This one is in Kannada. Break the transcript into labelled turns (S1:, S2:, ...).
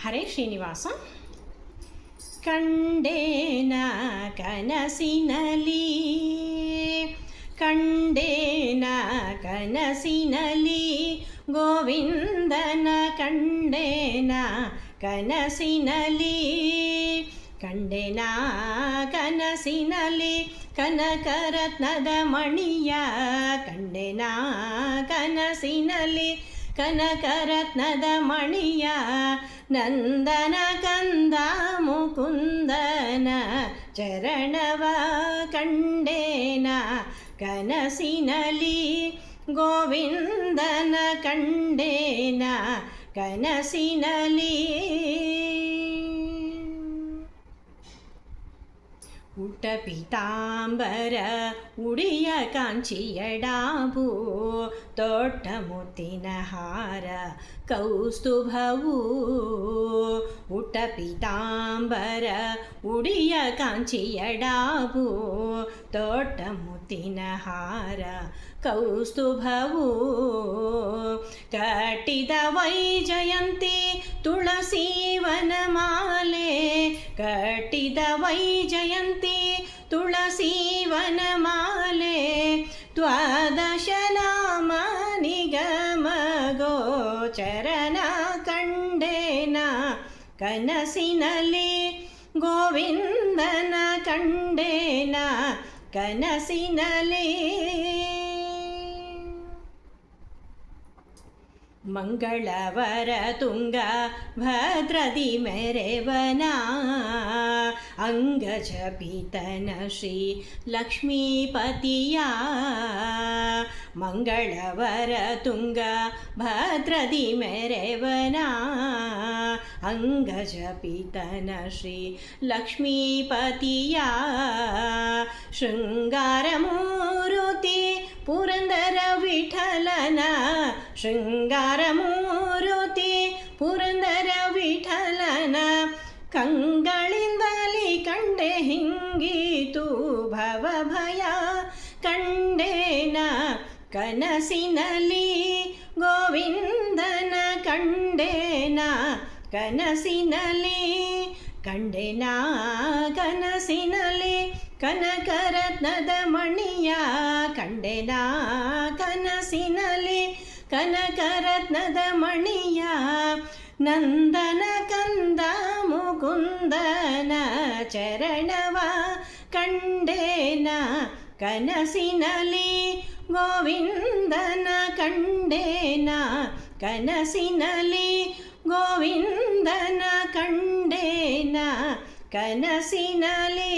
S1: ಹರೇ ಶ್ರೀನಿವಾಸ. ಕಂಡೇನ ಕನಸಿನಲಿ, ಕಂಡೇನ ಕನಸಿನಲಿ, ಗೋವಿಂದನ ಕಂಡೇನ ಕನಸಿನಲಿ, ಕಂಡೇನ ಕನಸಿನಲಿ, ಕನಕರತ್ನದ ಮಣಿಯ ಕಂಡೇನ ಕನಸಿನಲಿ, ಕನಕರತ್ನದ ಮಣಿಯ, ನಂದನ ಕಂದ ಮುಕುಂದನ ಚರಣವ ಕಂಡೇನ ಕನಸಿನಲಿ, ಗೋವಿಂದನ ಕಂಡೇನ ಕನಸಿನಲಿ. ಉಟ್ಟ ಪೀತಾಂಬರ ಉಡಿಯ ಕಾಂಚಿಯಡಾವು, ತೊಟ್ಟ ಮುತ್ತಿನ ಹಾರ ಕೌಸ್ತುಭವು, ಉಟ್ಟ ಪೀತಾಂಬರ ಉಡಿಯ ಕಾಂಚಿಯಡಾವು, ತೊಟ್ಟ ಮುತ್ತಿನ ಹಾರ ಕೌಸ್ತುಭವು, ಕಟ್ಟಿದ ವೈಜಯಂತಿ ತುಳಸಿ ವನಮಾಲೆ, ಕಟ್ಟಿದ ವೈಜಯಂತಿ ತುಳಸಿ ವನಮಾಲೆ, ದ್ವಾದಶ ನಾಮ ನಿಗಮ ಗೋಚರನ ಕಂಡೇನ ಕನಸಿನಲಿ, ಗೋವಿಂದನ ಕಂಡೇನ ಕನಸಿನಲಿ. ಮಂಗಳವರ ತುಂಗ ಭದ್ರದಿ ಮೆರೆವನ, ಅಂಗಜಪಿತನ ಶ್ರೀ ಲಕ್ಷ್ಮೀಪತಿಯ, ಮಂಗಳವರ ತುಂಗ ಭದ್ರದಿ ಮೆರೆವನ, ಅಂಗಜಪಿತನ ಶ್ರೀ ಲಕ್ಷ್ಮೀಪತಿಯ, ಶೃಂಗಾರ ಮೂರುತಿ ಪುರಂದರ ವಿಠಲನ, ಶೃಂಗಾರ ಮೂರುತಿ ಪುರಂದರ ವಿಠಲನ, ಕಂಗಳಿಂದಲಿ ಕಂಡೆ ಹಿಂಗೀತು ಭವಭಯ, ಕಂಡೇನ ಕನಸಿನಲಿ, ಗೋವಿಂದನ ಕಂಡೇನ ಕನಸಿನಲಿ, ಕಂಡೇನ ಕನಸಿನಲಿ, ಕನಕರತ್ನದ ಮಣಿಯ ಕಂಡೇನ ಕನಸಿನಲಿ, ಕನಕರತ್ನದ ಮಣಿಯ, ನಂದನ ಕಂದ ಮುಕುಂದನ ಚರಣವ ಕಂಡೇನ ಕನಸಿನಲಿ, ಗೋವಿಂದನ ಕಂಡೇನ ಕನಸಿನಲಿ, ಗೋವಿಂದನ ಕಂಡೇನ ಕನಸಿನಲಿ.